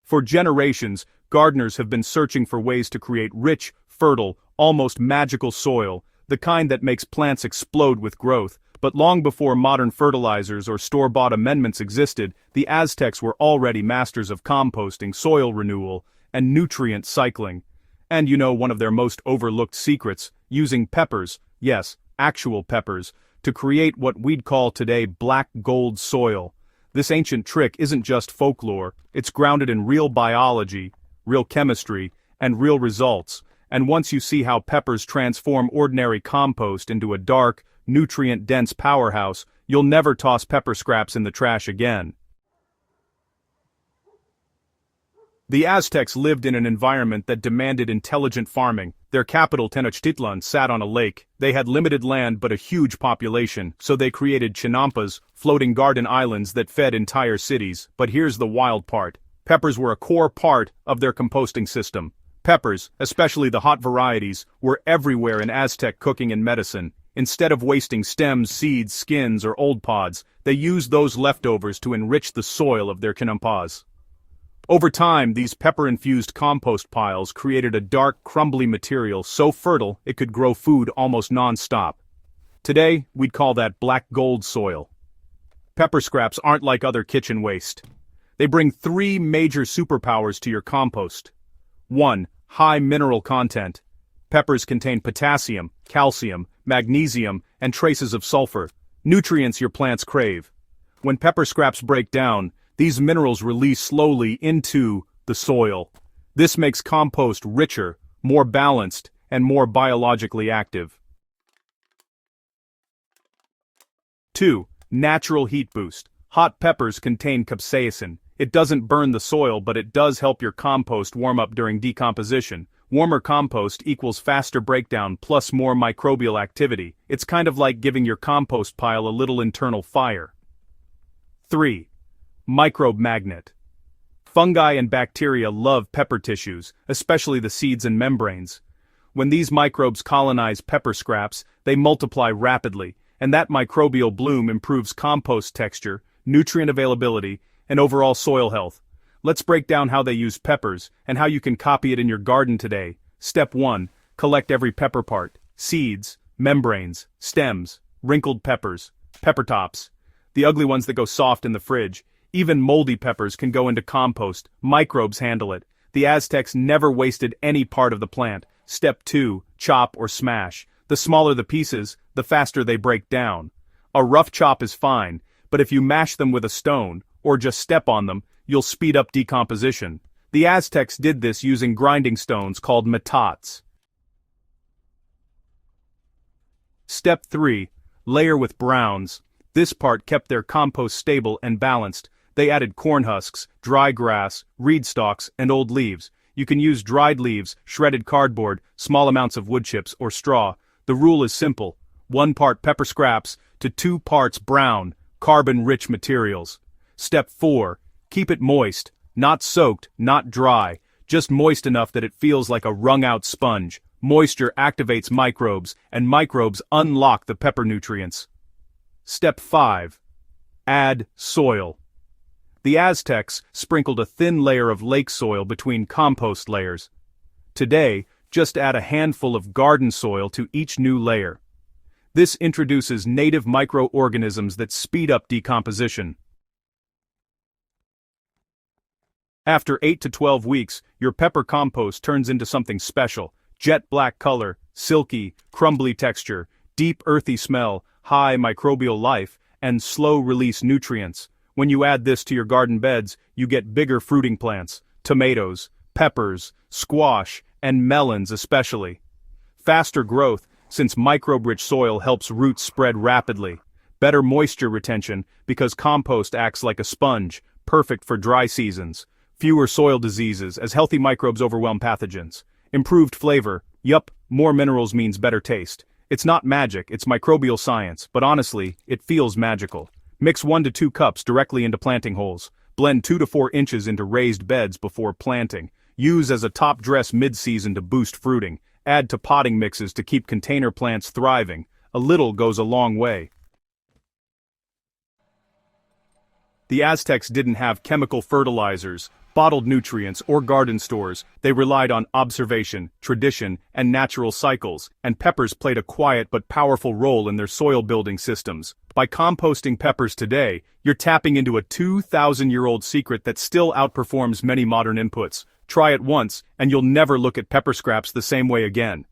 For generations, gardeners have been searching for ways to create rich, fertile, almost magical soil, the kind that makes plants explode with growth. But long before modern fertilizers or store-bought amendments existed, the Aztecs were already masters of composting, soil renewal, and nutrient cycling. And one of their most overlooked secrets, using peppers, yes, actual peppers, to create what we'd call today black gold soil. This ancient trick isn't just folklore, it's grounded in real biology, real chemistry, and real results. And once you see how peppers transform ordinary compost into a dark, nutrient-dense powerhouse, you'll never toss pepper scraps in the trash again. The Aztecs lived in an environment that demanded intelligent farming. Their capital, Tenochtitlan, sat on a lake. They had limited land but a huge population, so they created chinampas, floating garden islands that fed entire cities. But here's the wild part. Peppers were a core part of their composting system. Peppers, especially the hot varieties, were everywhere in Aztec cooking and medicine. Instead of wasting stems, seeds, skins, or old pods, they used those leftovers to enrich the soil of their chinampas. Over time, these pepper-infused compost piles created a dark, crumbly material so fertile it could grow food almost non-stop. Today, we'd call that black gold soil. Pepper scraps aren't like other kitchen waste. They bring 3 major superpowers to your compost. 1. High mineral content. Peppers contain potassium, calcium, magnesium, and traces of sulfur, nutrients your plants crave. When pepper scraps break down, these minerals release slowly into the soil. This makes compost richer, more balanced, and more biologically active. 2. Natural heat boost. Hot peppers contain capsaicin. It doesn't burn the soil, but it does help your compost warm up during decomposition. Warmer compost equals faster breakdown plus more microbial activity. It's kind of like giving your compost pile a little internal fire. 3. Microbe magnet. Fungi and bacteria love pepper tissues, especially the seeds and membranes. When these microbes colonize pepper scraps, they multiply rapidly, and that microbial bloom improves compost texture, nutrient availability, and overall soil health. Let's break down how they use peppers, and how you can copy it in your garden today. Step 1. Collect every pepper part: seeds, membranes, stems, wrinkled peppers, pepper tops, the ugly ones that go soft in the fridge. Even moldy peppers can go into compost. Microbes handle it. The Aztecs never wasted any part of the plant. Step 2. Chop or smash. The smaller the pieces, the faster they break down. A rough chop is fine, but if you mash them with a stone, or just step on them, you'll speed up decomposition. The Aztecs did this using grinding stones called metats. Step 3. Layer with browns. This part kept their compost stable and balanced. They added corn husks, dry grass, reed stalks, and old leaves. You can use dried leaves, shredded cardboard, small amounts of wood chips, or straw. The rule is simple: 1 part pepper scraps to 2 parts brown, carbon-rich materials. Step 4. Keep it moist, not soaked, not dry, just moist enough that it feels like a wrung-out sponge. Moisture activates microbes, and microbes unlock the pepper nutrients. Step 5. Add soil. The Aztecs sprinkled a thin layer of lake soil between compost layers. Today, just add a handful of garden soil to each new layer. This introduces native microorganisms that speed up decomposition. After 8 to 12 weeks, your pepper compost turns into something special: jet black color, silky, crumbly texture, deep earthy smell, high microbial life, and slow-release nutrients. When you add this to your garden beds, you get bigger fruiting plants: tomatoes, peppers, squash, and melons especially. Faster growth, since microbe-rich soil helps roots spread rapidly. Better moisture retention, because compost acts like a sponge, perfect for dry seasons. Fewer soil diseases, as healthy microbes overwhelm pathogens. Improved flavor. Yup, more minerals means better taste. It's not magic, it's microbial science, but honestly, it feels magical. Mix 1 to 2 cups directly into planting holes. Blend 2 to 4 inches into raised beds before planting. Use as a top dress mid-season to boost fruiting. Add to potting mixes to keep container plants thriving. A little goes a long way. The Aztecs didn't have chemical fertilizers, bottled nutrients, or garden stores. They relied on observation, tradition, and natural cycles, and peppers played a quiet but powerful role in their soil-building systems. By composting peppers today, you're tapping into a 2,000-year-old secret that still outperforms many modern inputs. Try it once, and you'll never look at pepper scraps the same way again.